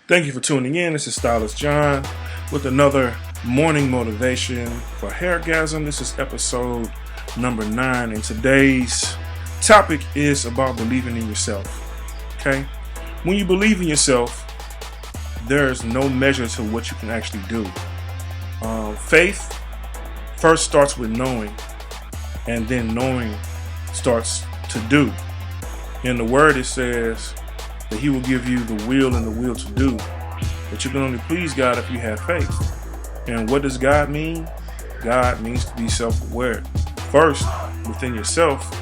Thank you for tuning in. This is Stylist John with another morning motivation for hairgasm. This is episode number 9, and today's topic is about believing in yourself. Okay? When you believe in yourself, there's no measure to what you can actually do. Faith first starts with knowing, and then knowing starts to do. In the word it says that he will give you the will and the will to do. But you can only please God if you have faith. And what does God mean? God means to be self-aware. First, within yourself,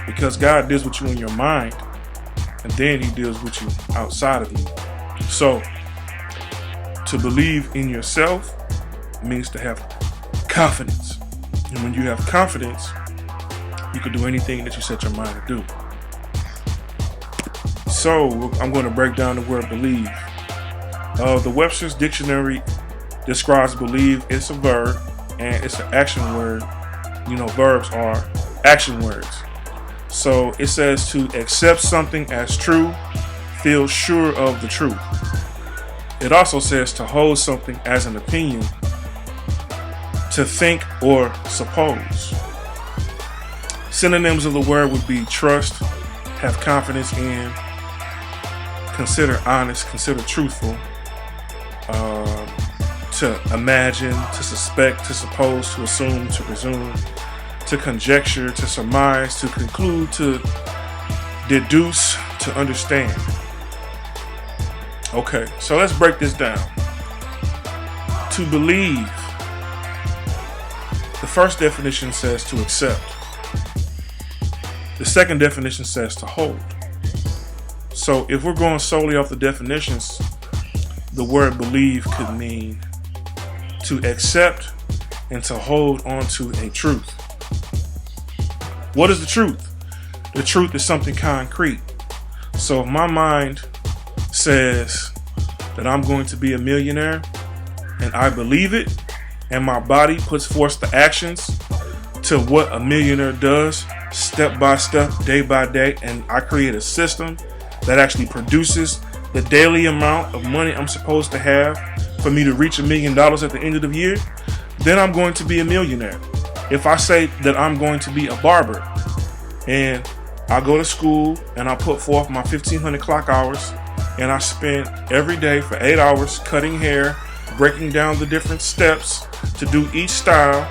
because God deals with you in your mind, and then he deals with you outside of you. So, to believe in yourself means to have confidence. And when you have confidence, you can do anything that you set your mind to do. So I'm going to break down the word believe. The Webster's Dictionary describes believe. It's a verb and it's an action word. You know, verbs are action words. So it says to accept something as true, feel sure of the truth. It also says to hold something as an opinion, to think or suppose. Synonyms of the word would be trust, have confidence in, consider honest, consider truthful, to imagine, to suspect, to suppose, to assume, to presume, to conjecture, to surmise, to conclude, to deduce, to understand. Okay, so let's break this down. To believe, the first definition says to accept. The second definition says to hold. So if we're going solely off the definitions, the word believe could mean to accept and to hold on to a truth. What is the truth? The truth is something concrete. So if my mind says that I'm going to be a millionaire and I believe it, and my body puts forth the actions to what a millionaire does step by step, day by day, and I create a system that actually produces the daily amount of money I'm supposed to have for me to reach $1 million at the end of the year, then I'm going to be a millionaire. If I say that I'm going to be a barber and I go to school and I put forth my 1,500 clock hours and I spend every day for 8 hours cutting hair, breaking down the different steps to do each style,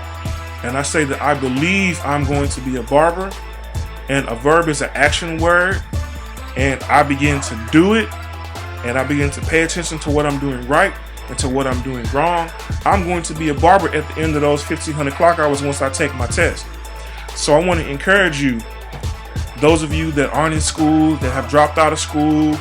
and I say that I believe I'm going to be a barber, and a verb is an action word, and I begin to do it, and I begin to pay attention to what I'm doing right and to what I'm doing wrong, I'm going to be a barber at the end of those 1,500 clock hours once I take my test. So I want to encourage you, those of you that aren't in school, that have dropped out of school,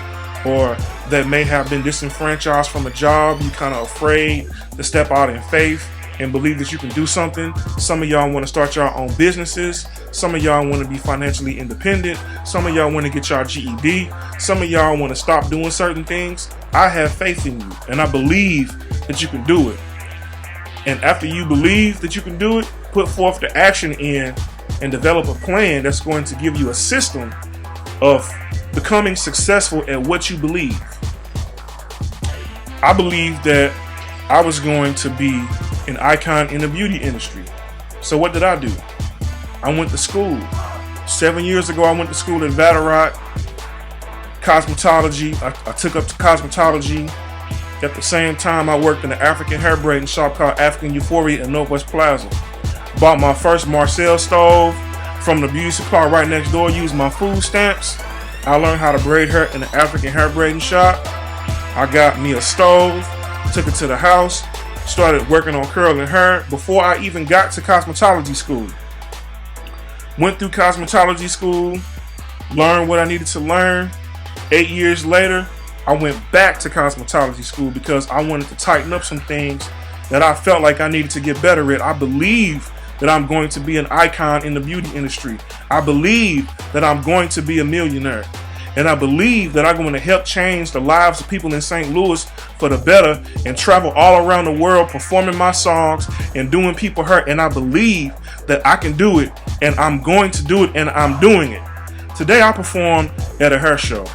or that may have been disenfranchised from a job, you kind of afraid to step out in faith and believe that you can do something. Some of y'all want to start your own businesses. Some of y'all want to be financially independent. Some of y'all want to get your GED. Some of y'all want to stop doing certain things. I have faith in you, and I believe that you can do it. And after you believe that you can do it, put forth the action in and develop a plan that's going to give you a system of becoming successful at what you believe. I believe that I was going to be an icon in the beauty industry. So what did I do? I went to school. 7 years ago, I went to school at Vatterott, cosmetology. I took up to cosmetology. At the same time, I worked in an African hair braiding shop called African Euphoria in Northwest Plaza. Bought my first Marcel stove from the beauty supply right next door, used my food stamps. I learned how to braid hair in the African hair braiding shop. I got me a stove, took it to the house, started working on curling hair before I even got to cosmetology school. Went through cosmetology school, learned what I needed to learn. 8 years later, I went back to cosmetology school because I wanted to tighten up some things that I felt like I needed to get better at. I believe that I'm going to be an icon in the beauty industry. I believe that I'm going to be a millionaire. And I believe that I'm going to help change the lives of people in St. Louis for the better and travel all around the world performing my songs and doing people hurt. And I believe that I can do it, and I'm going to do it, and I'm doing it. Today I performed at a hair show.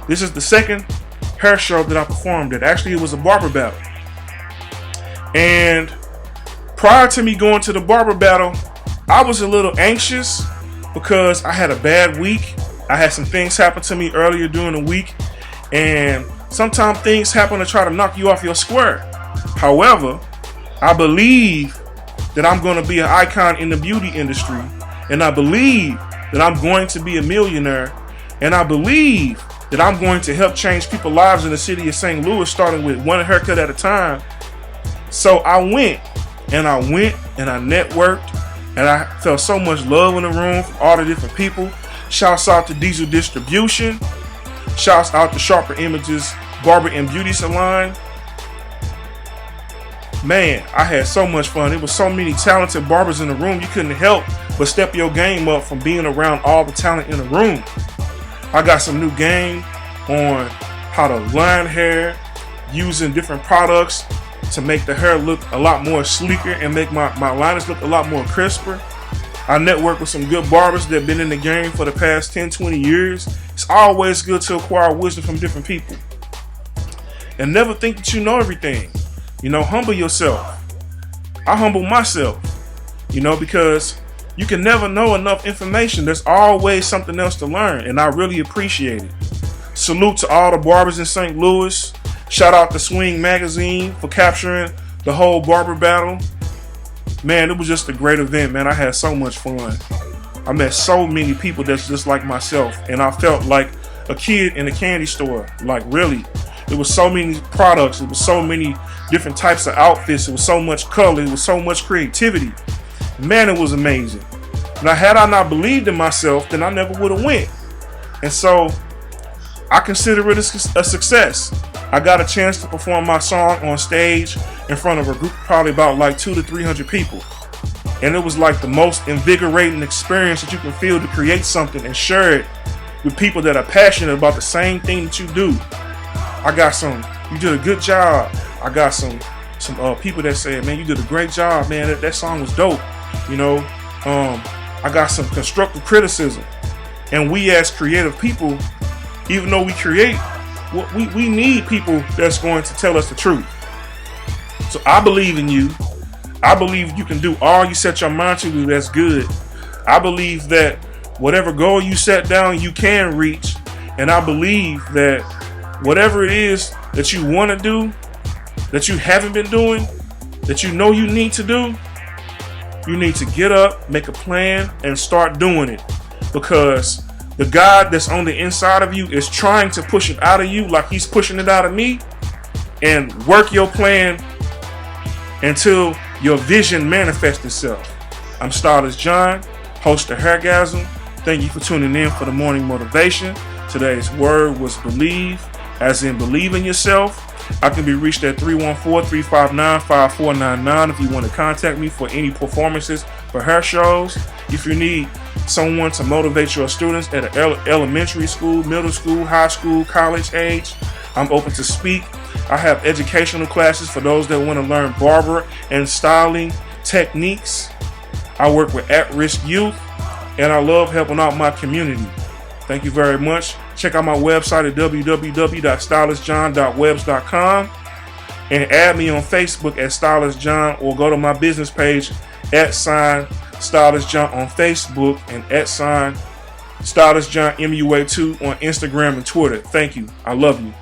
This is the second hair show that I performed at. Actually, it was a barber battle. And prior to me going to the barber battle, I was a little anxious because I had a bad week. I had some things happen to me earlier during the week, and sometimes things happen to try to knock you off your square. However, I believe that I'm going to be an icon in the beauty industry, and I believe that I'm going to be a millionaire, and I believe that I'm going to help change people's lives in the city of St. Louis, starting with one haircut at a time. So I went and I networked, and I felt so much love in the room from all the different people. Shouts out to Diesel Distribution. Shouts out to Sharper Images Barber and Beauty Salon. Man, I had so much fun. There was so many talented barbers in the room. You couldn't help but step your game up from being around all the talent in the room. I got some new game on how to line hair, using different products to make the hair look a lot more sleeker and make my liners look a lot more crisper. I network with some good barbers that have been in the game for the past 10, 20 years. It's always good to acquire wisdom from different people. And never think that you know everything. You know, humble yourself. I humble myself, you know, because you can never know enough information. There's always something else to learn, and I really appreciate it. Salute to all the barbers in St. Louis. Shout out to Swing Magazine for capturing the whole barber battle. Man, it was just a great event, man. I had so much fun. I met so many people that's just like myself, and I felt like a kid in a candy store. Like, really. There was so many products. There was so many different types of outfits. It was so much color. It was so much creativity. Man, it was amazing. Now, had I not believed in myself, then I never would have went. And so I consider it a success. I got a chance to perform my song on stage in front of a group of probably about like 200 to 300 people. And it was like the most invigorating experience that you can feel to create something and share it with people that are passionate about the same thing that you do. I got you did a good job. I got some people that said, man, you did a great job, man. That song was dope. You know, I got some constructive criticism. And we as creative people, even though we create, we need people that's going to tell us the truth. So I believe in you. I believe you can do all you set your mind to do. That's good. I believe that whatever goal you set down, you can reach. And I believe that whatever it is that you want to do, that you haven't been doing, that you know you need to do, you need to get up, make a plan, and start doing it. Because the God that's on the inside of you is trying to push it out of you like he's pushing it out of me. And work your plan until your vision manifests itself. I'm Stylist John, host of Hairgasm. Thank you for tuning in for the morning motivation. Today's word was believe, as in believe in yourself. I can be reached at 314-359-5499 if you want to contact me for any performances for hair shows. If you need someone to motivate your students at an elementary school, middle school, high school, college age, I'm open to speak. I have educational classes for those that want to learn barber and styling techniques. I work with at-risk youth, and I love helping out my community. Thank you very much. Check out my website at www.stylistjohn.webs.com and add me on Facebook at Stylist John, or go to my business page at Stylist John on Facebook and at Stylist John MUA2 on Instagram and Twitter. Thank you. I love you.